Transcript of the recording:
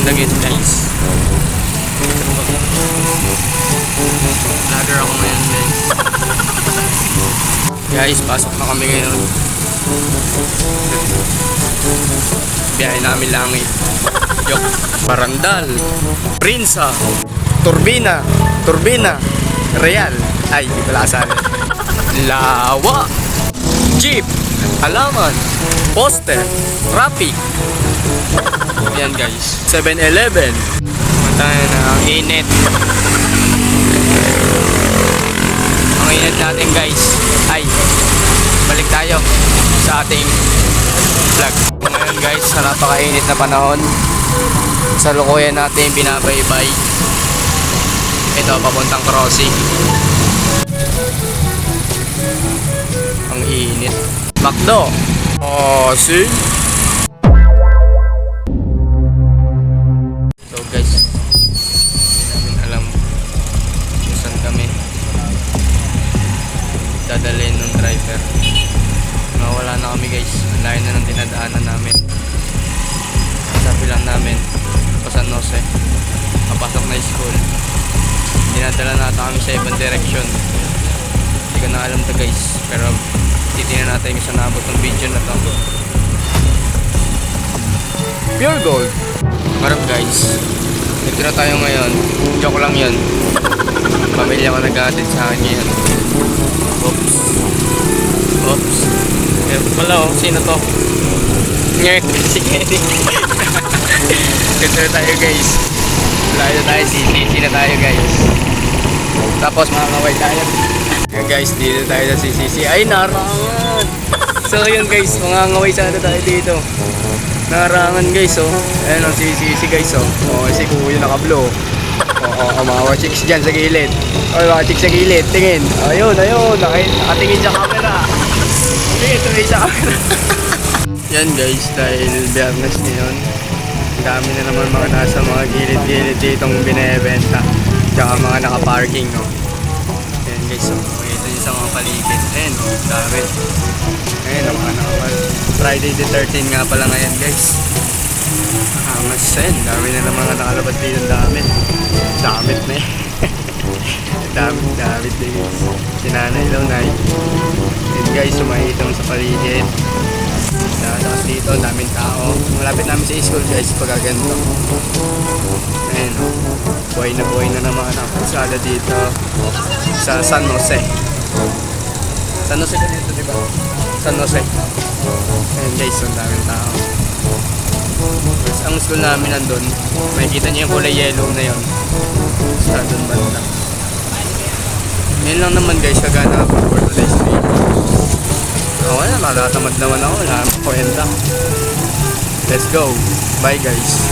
yung lagit guys. Vlogger ako ngayon guys. Guys, pasok na kami ngayon. Biyahe namin langit. Yok. Barandal, Prinsa, Turbina, Real. Ay, di pala kasali. Lawa, Jeep, Halaman, Poster, Rappi. Yan guys. 7-Eleven. Tayo na ang init. Ang init natin guys. Ay, balik tayo sa ating vlog. Ngayon guys, sa napakainit na panahon, sa lukuyan natin binabaybay. Ito, papuntang crossing. Ang init. Macdo. Oh, see? So guys, hindi namin alam kung saan kami dadalhin ng driver. Nawala na kami guys. Ang layo na ng dinadaanan namin. Sabi lang namin pa San Jose, papasok na school, dinadala natin kami sa ibang direction. Hindi ko na alam to guys, pero titignan natin kung saan naabot ng video na to. Pure gold. Marap guys, dito na tayo ngayon. Joke lang yun. Pamilya ko nag-aatid sa akin ngayon. Oops. Wala oh, sino to? Ngek, sige. Dito na tayo guys. Layo na tayo, CCC na tayo guys. Tapos makakaway tayo. Yan guys, dito tayo sa CCC. Ay, narangan! So yun guys, makakaway sana tayo dito. Narangan guys oh. Ayan ang CCC guys oh. Oh, si kuya naka-blow. Oo, mga chicks dyan sa gilid. O, mga chicks sa gilid, tingin. Ayun, nakatingin sa camera. Tuloy sa camera. Yan guys, dahil Biyernes ngayon, dami na naman mga nasa mga gilid-gilid ditong binebenta. Tsaka mga naka-parking, no. Yan guys, so, ito yung sa mga paligid. Ayan, dami. Ayan, mga naka-parking. Friday the 13 nga pala ngayon guys. Mas sen, dami na ng mga nakalabas dito. Damit na eh. damit na guys. Sinanay daw na eh. And guys, sumaitong sa paligid. Tapos dito, daming tao. Malapit namin sa school guys, pagkaganto. Ayan o. Buhay na ng mga nakasala dito sa San Jose. San Jose ka dito, diba? San Jose. Ayan guys, ang daming tao. Tapos ang school namin nandun, makikita niyo yung kulay yellow na yun. Sa doon banda. Ngayon lang naman guys, kagana ako for today's video. Wala, nakatamad naman ako. Wala akong kwenta. Let's go. Bye guys.